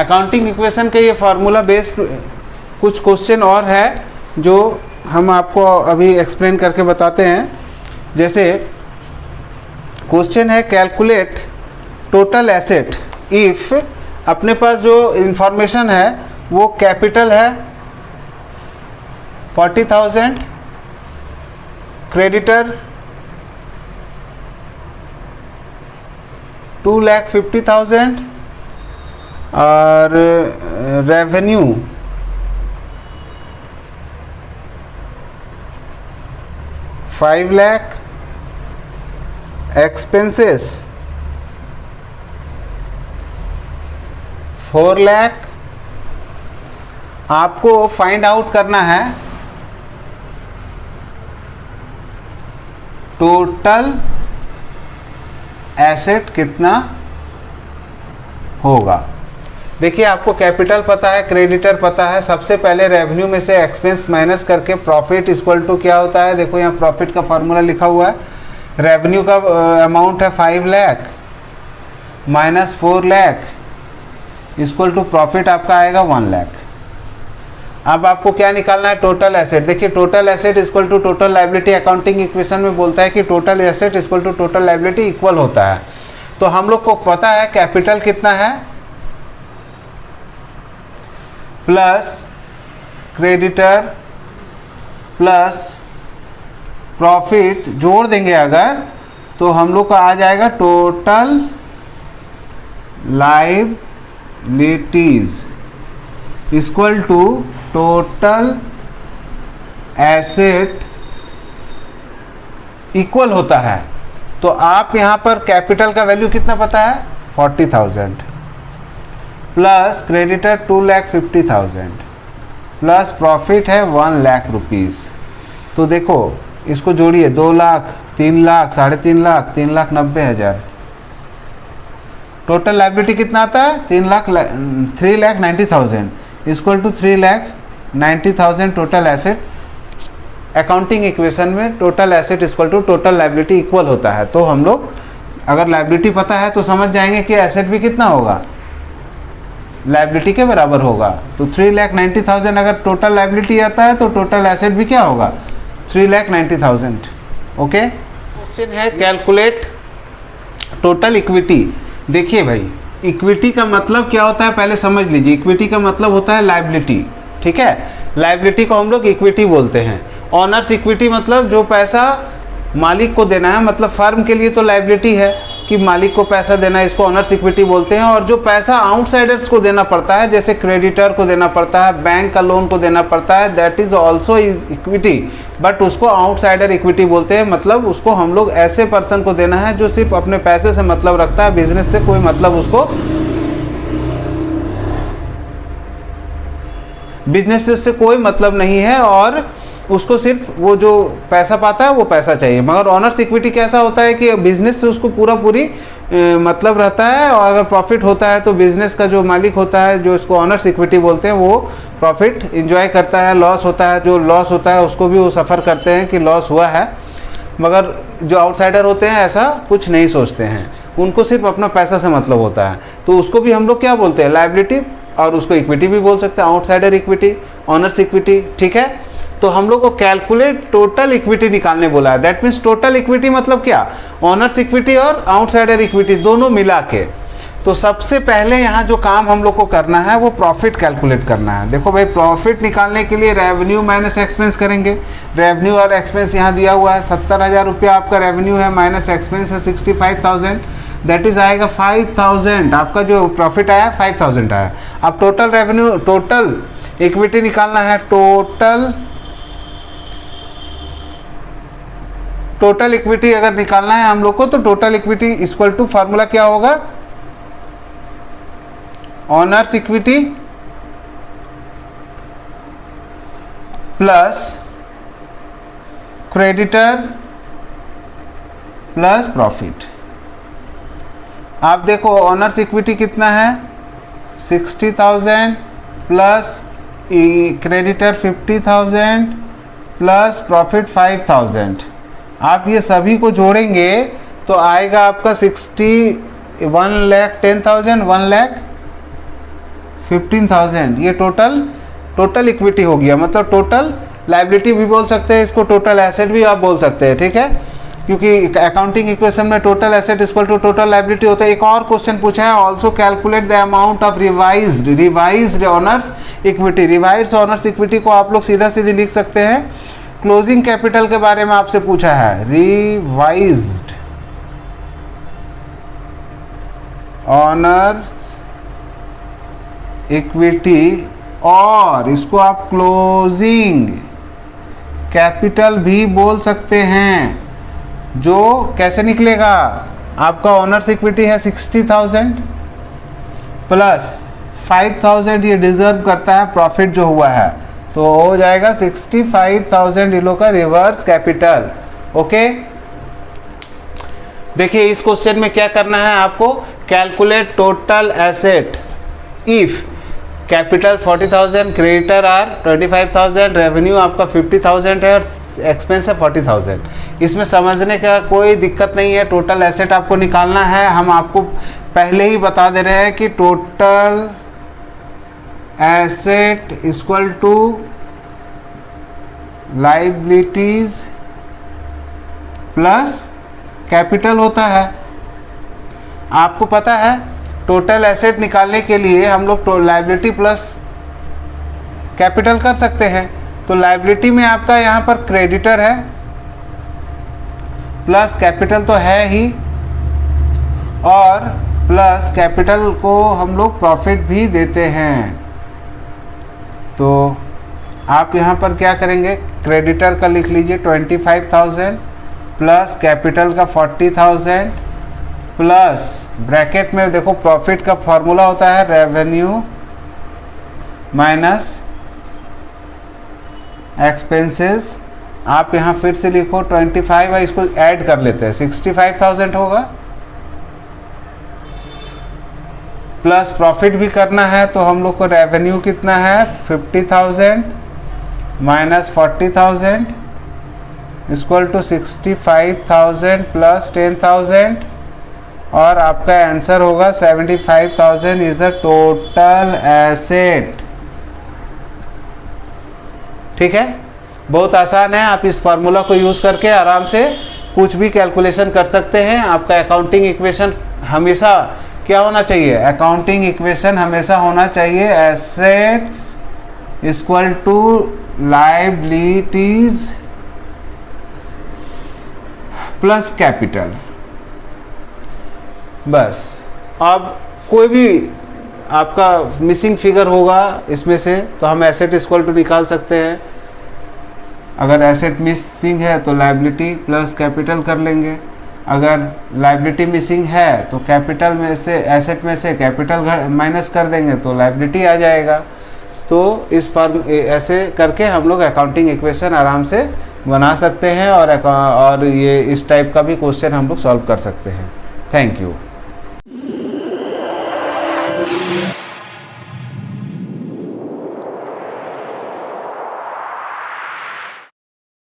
Accounting equation के ये formula based कुछ क्वेश्चन और है जो हम आपको अभी एक्सप्लेन करके बताते हैं। जैसे क्वेश्चन है कैलकुलेट टोटल एसेट इफ अपने पास जो इंफॉर्मेशन है वो कैपिटल है 40,000, क्रेडिटर 2,50,000 और रेवेन्यू 5 लाख, एक्सपेंसेस 4 लाख। आपको फाइंड आउट करना है टोटल एसेट कितना होगा। देखिए आपको कैपिटल पता है, क्रेडिटर पता है। सबसे पहले रेवेन्यू में से एक्सपेंस माइनस करके प्रॉफिट इक्वल टू क्या होता है, देखो यहाँ प्रॉफिट का फार्मूला लिखा हुआ है। रेवेन्यू का अमाउंट है 5 lakh minus 4 lakh equal to profit आपका आएगा 1 लाख। अब आपको क्या निकालना है, टोटल एसेट। देखिए total asset equal to total liability accounting equation में बोलता है कि total asset equal to total liability equal होता है। तो हम लोग को पता है कैपिटल कितना है प्लस क्रेडिटर प्लस प्रॉफिट जोड़ देंगे अगर, तो हम लोग का आ जाएगा total liabilities equal to total asset equal होता है। तो आप यहाँ पर कैपिटल का वैल्यू कितना पता है 40,000 प्लस क्रेडिटर 2,50,000 प्लस प्रॉफिट है 1 लाख रुपीज़। तो देखो इसको जोड़िए 2 लाख, 3 लाख, 3.5 लाख, 3,90,000। टोटल लायबिलिटी कितना आता है 3,90,000 equal to 3,90,000 total asset. Accounting equation में total asset equal to total liability equal होता है। तो हम लोग अगर लायबिलिटी पता है तो समझ जाएंगे कि एसेट भी कितना होगा, लायबिलिटी के बराबर होगा। तो 3,90,000 अगर टोटल लायबिलिटी आता है तो टोटल एसेट भी क्या होगा 3,90,000। ओके। क्वेश्चन है कैलकुलेट टोटल इक्विटी। देखिए भाई इक्विटी का मतलब क्या होता है पहले समझ लीजिए। इक्विटी का मतलब होता है लायबिलिटी, ठीक है। लायबिलिटी को हम लोग इक्विटी बोलते हैं। ऑनर्स इक्विटी मतलब जो पैसा मालिक को देना है, मतलब फर्म के लिए तो लायबिलिटी है कि मालिक को पैसा देना है, इसको ऑनर्स इक्विटी बोलते हैं। और जो पैसा आउटसाइडर्स को देना पड़ता है, जैसे क्रेडिटर को देना पड़ता है, बैंक का लोन को देना पड़ता है, that is also is equity, but उसको आउटसाइडर इक्विटी बोलते हैं। मतलब उसको हम लोग ऐसे पर्सन को देना है जो सिर्फ अपने पैसे से मतलब रखता है, बिजनेस से कोई मतलब उसको, बिजनेस से कोई मतलब नहीं है और उसको सिर्फ वो जो पैसा पाता है वो पैसा चाहिए। मगर ऑनर्स इक्विटी कैसा होता है कि बिजनेस से उसको पूरी मतलब रहता है, और अगर प्रॉफिट होता है तो बिजनेस का जो मालिक होता है, जो इसको ऑनर्स इक्विटी बोलते हैं, वो प्रॉफिट एंजॉय करता है। लॉस होता है, जो लॉस होता है उसको भी वो सफ़र करते हैं कि लॉस हुआ है। मगर जो आउटसाइडर होते हैं ऐसा कुछ नहीं सोचते हैं, उनको सिर्फ अपना पैसा से मतलब होता है। तो उसको भी हम लोग क्या बोलते हैं, लायबिलिटी, और उसको इक्विटी भी बोल सकते हैं, आउटसाइडर इक्विटी, ऑनर्स इक्विटी, ठीक है। तो हम लोग को कैलकुलेट टोटल इक्विटी निकालने बोला है। दैट मीन्स टोटल इक्विटी मतलब क्या, ऑनर्स इक्विटी और आउटसाइडर इक्विटी दोनों मिला के। तो सबसे पहले यहाँ जो काम हम लोग को करना है वो प्रॉफिट कैलकुलेट करना है। देखो भाई प्रॉफिट निकालने के लिए रेवेन्यू माइनस एक्सपेंस करेंगे। रेवेन्यू और एक्सपेंस यहाँ दिया हुआ है, 70,000 रुपया आपका रेवेन्यू है, माइनस एक्सपेंस है 65,000, दैट इज आएगा 5,000। आपका जो प्रॉफिट आया 5,000 आया। अब टोटल रेवेन्यू, टोटल इक्विटी निकालना है। टोटल इक्विटी अगर निकालना है हम लोग को, तो total equity equal to formula क्या होगा, owners equity plus creditor plus profit. आप देखो ऑनर्स इक्विटी कितना है 60,000 प्लस क्रेडिटर 50,000 प्लस प्रॉफिट 5,000। आप ये सभी को जोड़ेंगे तो आएगा आपका 1,10,000, 15,000, ये टोटल इक्विटी हो गया, मतलब टोटल लाइबिलिटी भी बोल सकते हैं इसको, टोटल एसेट भी आप बोल सकते हैं, ठीक है, क्योंकि अकाउंटिंग इक्वेशन में total asset equal to total liability होता है। एक और क्वेश्चन पूछा है, also calculate the amount of revised owners equity. Revised owners equity को आप लोग सीधा सीधी लिख सकते हैं, क्लोजिंग कैपिटल के बारे में आपसे पूछा है, रिवाइज्ड ऑनर्स इक्विटी, और इसको आप क्लोजिंग कैपिटल भी बोल सकते हैं। जो कैसे निकलेगा, आपका ऑनर्स इक्विटी है 60,000 प्लस 5,000 ये डिजर्व करता है प्रॉफिट जो हुआ है, तो हो जाएगा 65,000 इन लोग का रिवर्स कैपिटल। ओके, देखिए इस क्वेश्चन में क्या करना है आपको, calculate total asset if capital 40,000, creditor are 25,000, revenue आपका 50,000 है और एक्सपेंस है 40,000। इसमें समझने का कोई दिक्कत नहीं है, टोटल एसेट आपको निकालना है। हम आपको पहले ही बता दे रहे हैं कि total asset equal to liabilities plus capital होता है। आपको पता है टोटल एसेट निकालने के लिए हम लोग लाइबिलिटी प्लस कैपिटल कर सकते हैं। तो लाइबिलिटी में आपका यहाँ पर क्रेडिटर है प्लस कैपिटल तो है ही, और प्लस कैपिटल को हम लोग प्रॉफिट भी देते हैं। तो आप यहाँ पर क्या करेंगे, क्रेडिटर का लिख लीजिए 25,000 प्लस कैपिटल का 40,000 प्लस ब्रैकेट में देखो प्रॉफिट का फॉर्मूला होता है रेवेन्यू माइनस एक्सपेंसेस। आप यहाँ फिर से लिखो 25 है, इसको ऐड कर लेते हैं 65,000 होगा, प्लस प्रॉफिट भी करना है तो हम लोग को रेवेन्यू कितना है 50,000 माइनस 40,000 इक्वल टू 65,000 प्लस 10,000, और आपका आंसर होगा 75,000 इज अ टोटल एसेट। ठीक है, बहुत आसान है, आप इस फार्मूला को यूज़ करके आराम से कुछ भी कैलकुलेशन कर सकते हैं। आपका अकाउंटिंग इक्वेशन हमेशा क्या होना चाहिए, अकाउंटिंग इक्वेशन हमेशा होना चाहिए assets equal to liabilities plus capital. बस, अब कोई भी आपका मिसिंग फिगर होगा इसमें से तो हम एसेट इक्वल टू निकाल सकते हैं। अगर एसेट मिसिंग है तो लायबिलिटी प्लस कैपिटल कर लेंगे, अगर लायबिलिटी मिसिंग है तो कैपिटल में से एसेट में से कैपिटल माइनस कर देंगे तो लायबिलिटी आ जाएगा। तो इस फॉर्म ऐसे करके हम लोग अकाउंटिंग इक्वेशन आराम से बना सकते हैं और ये इस टाइप का भी क्वेश्चन हम लोग सॉल्व कर सकते हैं। Thank you.